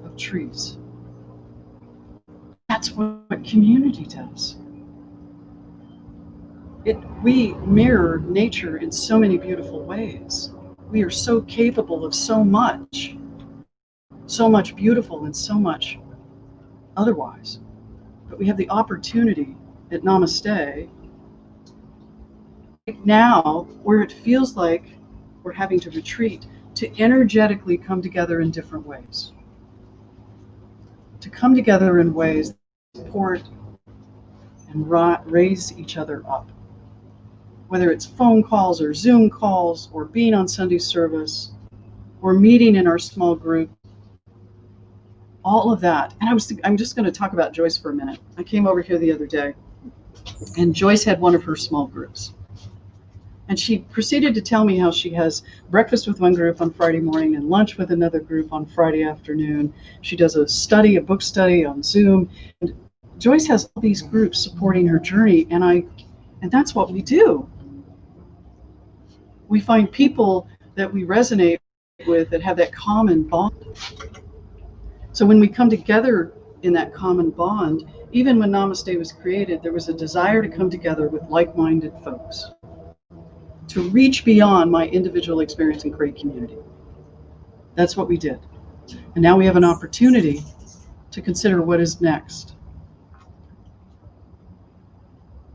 [SPEAKER 4] of trees. That's what community does. We mirror nature in so many beautiful ways. We are so capable of so much beautiful and so much otherwise. But we have the opportunity at Namaste right now, where it feels like we're having to retreat, to energetically come together in different ways. To come together in ways that support and raise each other up. Whether it's phone calls or Zoom calls or being on Sunday service or meeting in our small group, all of that. And I'm just going to talk about Joyce for a minute. I came over here the other day and Joyce had one of her small groups. And she proceeded to tell me how she has breakfast with one group on Friday morning and lunch with another group on Friday afternoon. She does a book study on Zoom. And Joyce has all these groups supporting her journey, and that's what we do. We find people that we resonate with that have that common bond. So when we come together in that common bond, even when Namaste was created, there was a desire to come together with like-minded folks, to reach beyond my individual experience and create community. That's what we did. And now we have an opportunity to consider what is next.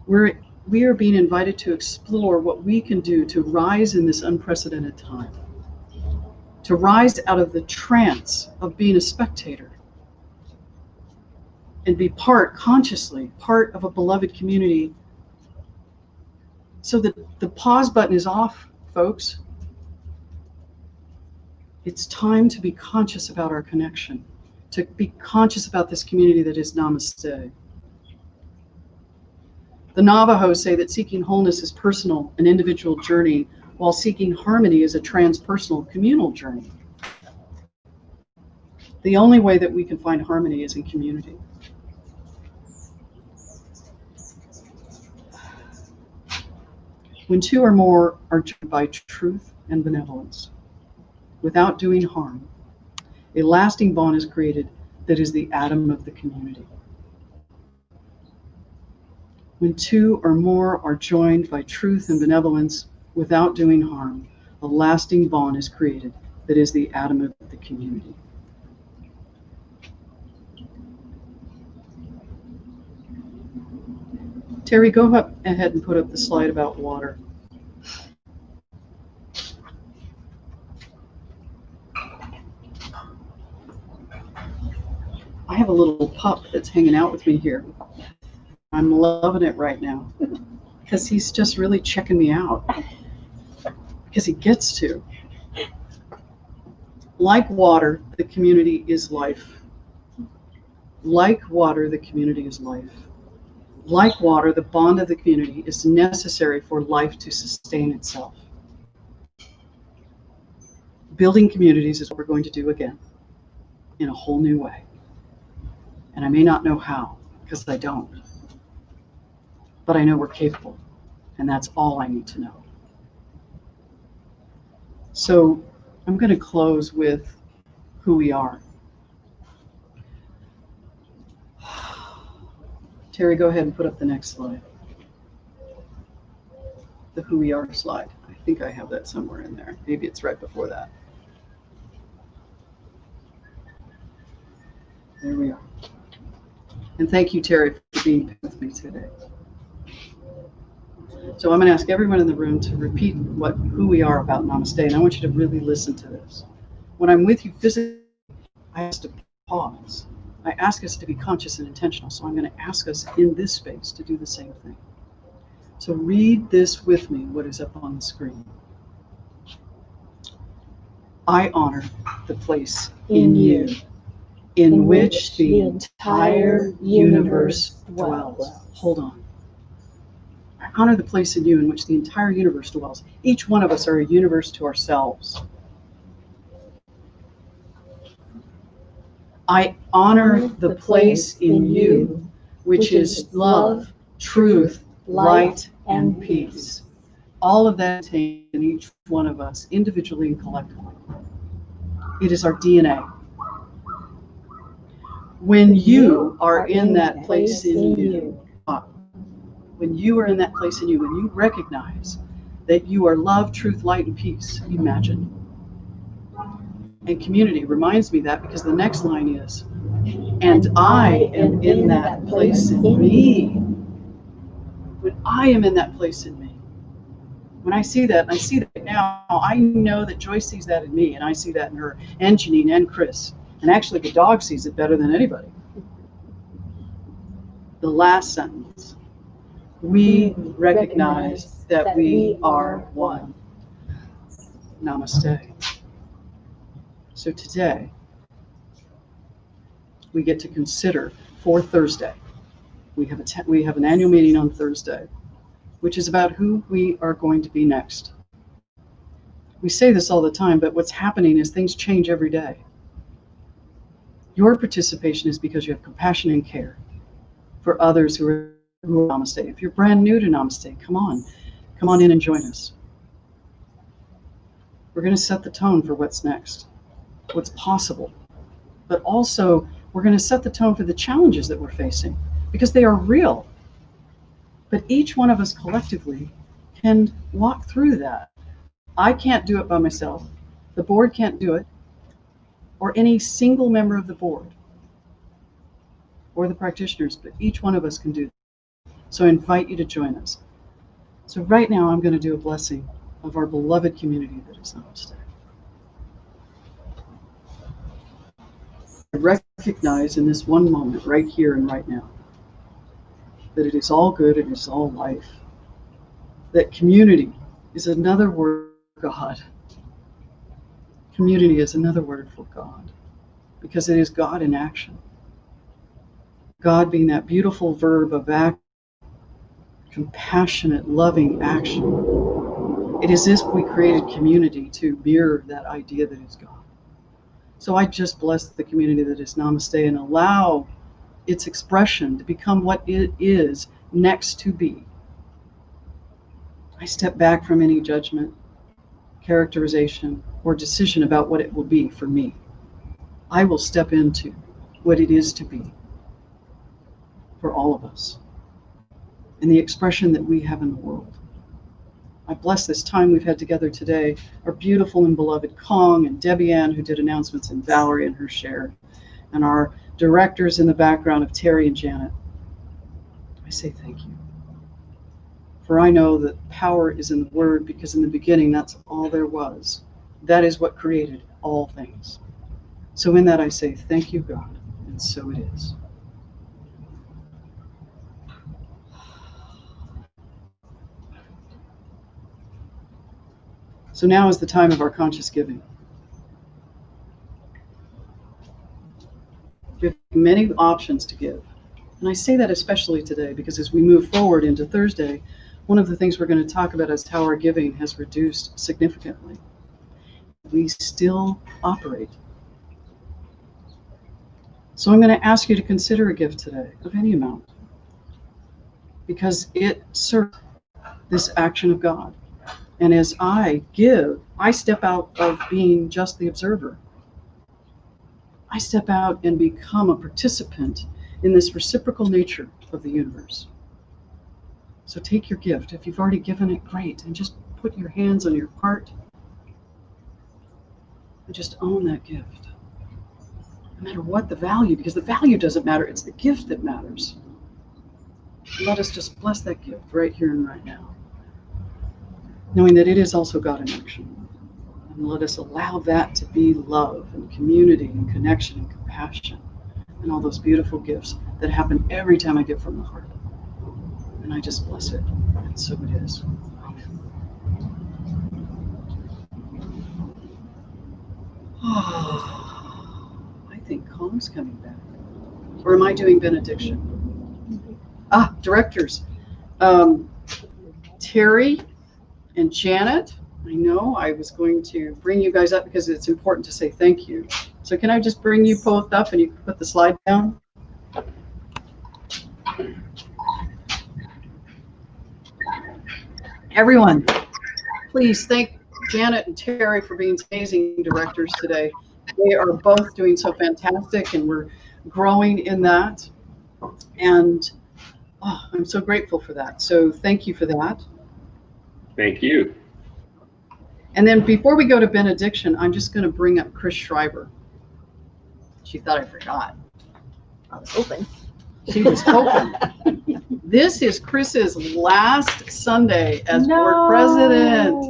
[SPEAKER 4] We are being invited to explore what we can do to rise in this unprecedented time, to rise out of the trance of being a spectator and be consciously part of a beloved community. So that the pause button is off, folks. It's time to be conscious about our connection, to be conscious about this community that is Namaste. The Navajos say that seeking wholeness is personal, an individual journey, while seeking harmony is a transpersonal, communal journey. The only way that we can find harmony is in community. When two or more are joined by truth and benevolence. without doing harm. A lasting bond is created that is the atom of the community. When two or more are joined by truth and benevolence without doing harm, a lasting bond is created that is the atom of the community. Terry, go ahead and put up the slide about water. I have a little pup that's hanging out with me here. I'm loving it right now because he's just really checking me out because he gets to. Like water, the community is life. Like water, the community is life. Like water, the bond of the community is necessary for life to sustain itself. Building communities is what we're going to do again in a whole new way. And I may not know how, because I don't. But I know we're capable, and that's all I need to know. So I'm going to close with who we are. Terry, go ahead and put up the next slide. The who we are slide. I think I have that somewhere in there. Maybe it's right before that. There we are. And thank you, Terry, for being with me today. So I'm going to ask everyone in the room to repeat who we are about Namaste, and I want you to really listen to this. When I'm with you physically, I ask to pause. I ask us to be conscious and intentional, so I'm going to ask us in this space to do the same thing. So read this with me, what is up on the screen. I honor the place in you in which the entire universe dwells. Hold on. I honor the place in you in which the entire universe dwells. Each one of us are a universe to ourselves. I honor the place in you, which is love, truth, light, and peace. All of that is contained in each one of us, individually and collectively. It is our DNA. When you are in that place in you, when you are in that place in you, when you recognize that you are love, truth, light, and peace, imagine. And community reminds me that because the next line is, and I am in that place in me. When I am in that place in me. When I see that, and I see that now, I know that Joyce sees that in me, and I see that in her, and Janine, and Chris. And actually, the dog sees it better than anybody. The last sentence. We recognize that we are one. Namaste. So today, we get to consider for Thursday. We have an annual meeting on Thursday, which is about who we are going to be next. We say this all the time, but what's happening is things change every day. Your participation is because you have compassion and care for others who are Namaste. If you're brand new to Namaste, come on in and join us. We're going to set the tone for what's next, what's possible, but also we're going to set the tone for the challenges that we're facing because they are real. But each one of us collectively can walk through that. I can't do it by myself. The board can't do it, or any single member of the board, or the practitioners, but each one of us can do that. So I invite you to join us. So right now I'm going to do a blessing of our beloved community that is Namaste. I recognize in this one moment, right here and right now, that it is all good, it is all life. That community is another word for God. Community is another word for God, because it is God in action. God being that beautiful verb of act, compassionate, loving action. It is as if we created community to mirror that idea that is God. So I just bless the community that is Namaste and allow its expression to become what it is next to be. I step back from any judgment, characterization, or decision about what it will be for me. I will step into what it is to be for all of us and the expression that we have in the world. I bless this time we've had together today, our beautiful and beloved Kong and Debbie Ann, who did announcements, and Valerie and her share, and our directors in the background of Terry and Janet. I say thank you. For I know that power is in the Word, because in the beginning, that's all there was. That is what created all things. So in that I say, thank you, God, and so it is. So now is the time of our conscious giving. We have many options to give. And I say that especially today because as we move forward into Thursday, one of the things we're going to talk about is how our giving has reduced significantly. We still operate. So I'm going to ask you to consider a gift today of any amount, because it serves this action of God. And as I give, I step out of being just the observer. I step out and become a participant in this reciprocal nature of the universe. So take your gift. If you've already given it, great. And just put your hands on your heart and just own that gift. No matter what the value, because the value doesn't matter, it's the gift that matters. And let us just bless that gift right here and right now, knowing that it is also God in action. And let us allow that to be love and community and connection and compassion and all those beautiful gifts that happen every time I give from the heart. And I just bless it. And so it is. Amen. Oh, I think Kong's coming back. Or am I doing benediction? Directors. Terry and Janet, I know I was going to bring you guys up because it's important to say thank you. So can I just bring you both up and you can put the slide down? Everyone, please thank Janet and Terry for being amazing directors today. They are both doing so fantastic, and we're growing in that. And I'm so grateful for that. So thank you for that.
[SPEAKER 5] Thank you.
[SPEAKER 4] And then before we go to benediction, I'm just going to bring up Chris Schreiber. She thought I forgot.
[SPEAKER 6] I was hoping.
[SPEAKER 4] She was hoping. This is Chris's last Sunday as board president.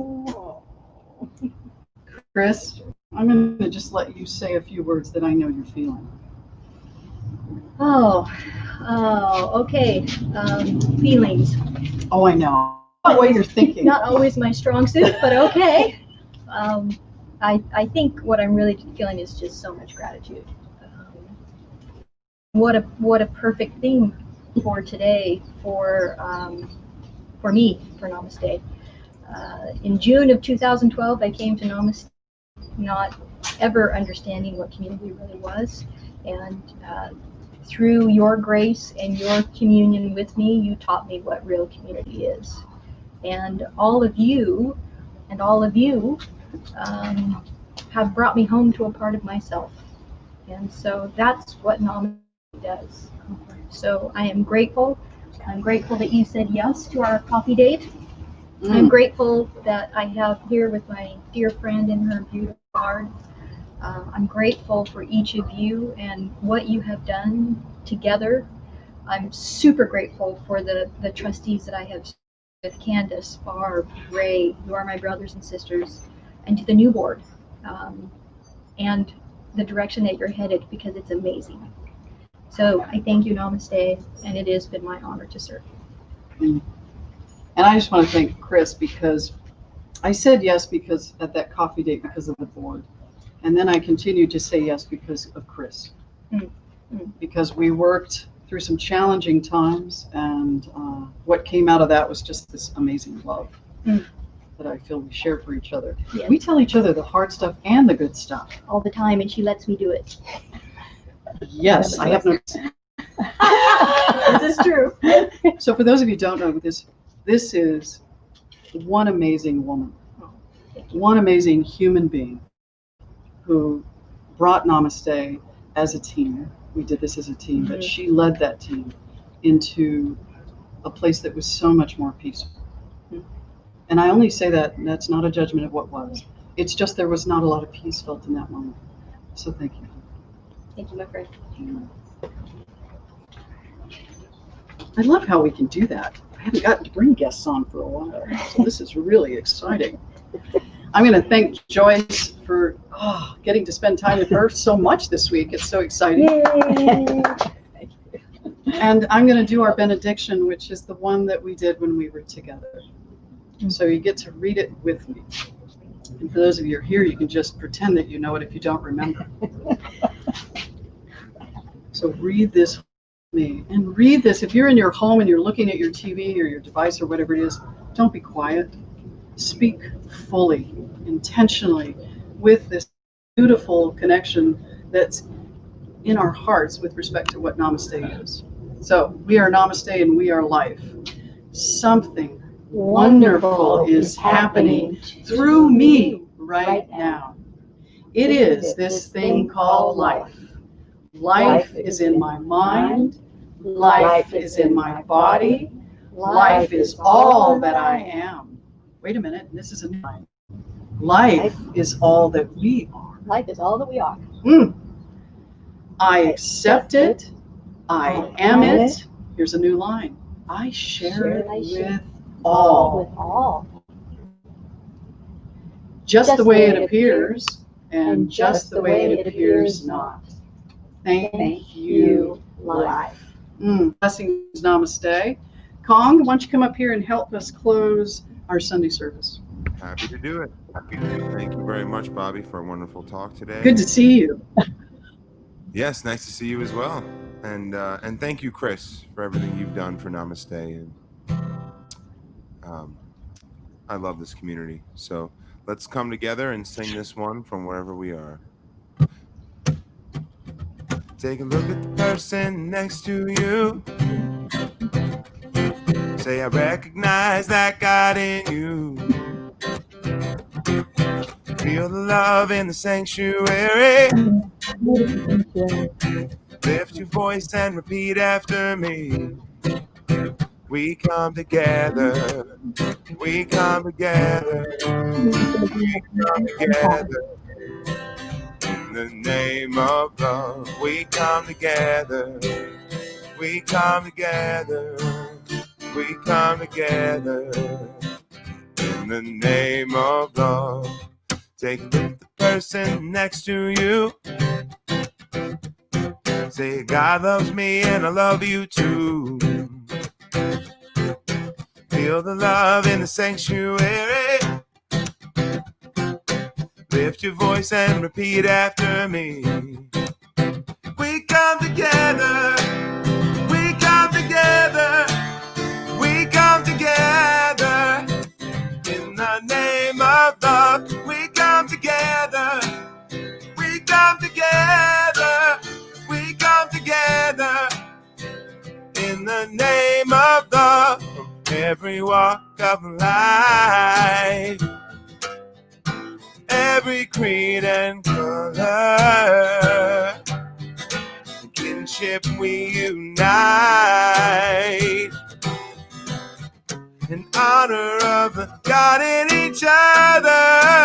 [SPEAKER 4] Chris, I'm going to just let you say a few words that I know you're feeling.
[SPEAKER 6] Oh, okay. Feelings.
[SPEAKER 4] Oh, I know. What you're thinking.
[SPEAKER 6] Not always my strong suit, but okay. I think what I'm really feeling is just so much gratitude. What a perfect thing for today for me, for Namaste. In June of 2012, I came to Namaste, not ever understanding what community really was, and through your grace and your communion with me, you taught me what real community is. And all of you have brought me home to a part of myself. And so that's what Namaste does. So I am grateful. I'm grateful that you said yes to our coffee date. I'm grateful that I have here with my dear friend in her beautiful card. I'm grateful for each of you and what you have done together. I'm super grateful for the trustees that I have with Candace, Barb, Ray, who are my brothers and sisters, and to the new board, and the direction that you're headed, because it's amazing. So I thank you, Namaste, and it has been my honor to serve you.
[SPEAKER 4] And I just want to thank Chris, because I said yes because at that coffee date because of the board. And then I continued to say yes because of Chris. Because we worked through some challenging times, and what came out of that was just this amazing love that I feel we share for each other. Yeah. We tell each other the hard stuff and the good stuff.
[SPEAKER 6] All the time, and she lets me do it.
[SPEAKER 4] Yes, I have no.
[SPEAKER 6] This is true.
[SPEAKER 4] So for those of you who don't know, this is one amazing woman. one amazing human being who brought Namaste as a team. We did this as a team, but she led that team into a place that was so much more peaceful. And I only say that, and that's not a judgment of what was. It's just there was not a lot of peace felt in that moment. So thank you.
[SPEAKER 6] Thank you, my friend.
[SPEAKER 4] I love how we can do that. I haven't gotten to bring guests on for a while, so this is really exciting. I'm going to thank Joyce for getting to spend time with her so much this week. It's so exciting.
[SPEAKER 6] Yay!
[SPEAKER 4] And I'm going to do our benediction, which is the one that we did when we were together. So you get to read it with me. And for those of you who are here, you can just pretend that you know it if you don't remember. So read this with me. And read this. If you're in your home and you're looking at your TV or your device or whatever it is, don't be quiet. Speak fully, intentionally, with this beautiful connection that's in our hearts with respect to what Namaste is. So we are Namaste and we are life. Something wonderful is happening through me right now. It is this thing called life. Life is in my mind. Life is in my body. Life is all that I am. Wait a minute, this is a new line. Life is all that we are.
[SPEAKER 6] Life is all that we are.
[SPEAKER 4] I accept it. I am it. Here's a new line. I share it with all.
[SPEAKER 6] With all.
[SPEAKER 4] Just the way it appears, and just the way it appears not. Thank you, life. Blessings, namaste. Kong, why don't you come up here and help us close our Sunday service?
[SPEAKER 7] Happy to do it. Thank you very much, Bobby, for a wonderful talk today.
[SPEAKER 4] Good to see you.
[SPEAKER 7] Yes, nice to see you as well. And thank you, Chris, for everything you've done for Namaste. And I love this community. So let's come together and sing this one from wherever we are. Take a look at the person next to you. Say, I recognize that God in you. Feel the love in the sanctuary. Lift your voice and repeat after me. We come together. We come together. We come together. In the name of love, we come together. We come together. We come together. In the name of love. Take a look at the person next to you. Say, God loves me and I love you too. Feel the love in the sanctuary. Lift your voice and repeat after me. We come together. We come together. We come together. In the name of love, we come together. We come together. We come together. In the name of love, from every walk of life, every creed and color, kinship we unite, in honor of the God in each other.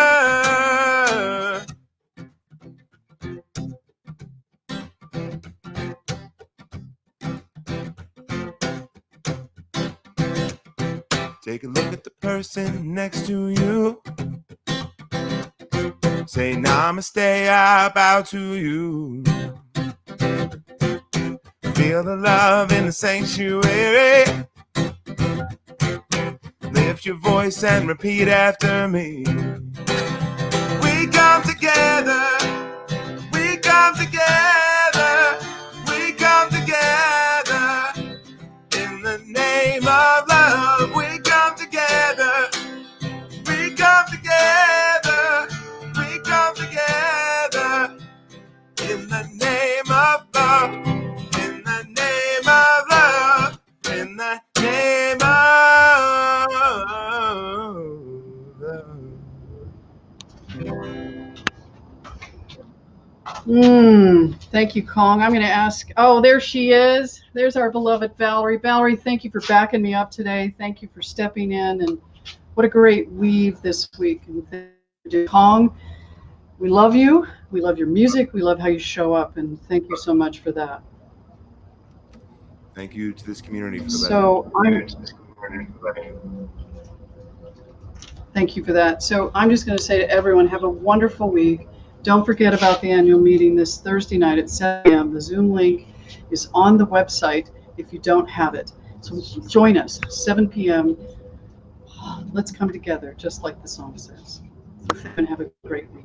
[SPEAKER 7] Take a look at the person next to you. Say, Namaste, I bow to you. Feel the love in the sanctuary. Lift your voice and repeat after me. We come together. We come together. We come together. In the name of love, we come together. We come together. We come together. In the name of love. In the name of love. In the name of love.
[SPEAKER 4] Thank you, Kong. I'm going to ask. Oh, there she is. There's our beloved Valerie. Valerie, thank you for backing me up today. Thank you for stepping in. And what a great weave this week. And thank you, Kong. We love you. We love your music. We love how you show up. And thank you so much for that.
[SPEAKER 7] Thank you to this community for
[SPEAKER 4] Thank you for that. So I'm just going to say to everyone, have a wonderful week. Don't forget about the annual meeting this Thursday night at 7 p.m. The Zoom link is on the website if you don't have it. So join us, 7 p.m. Let's come together, just like the song says. And have a great week.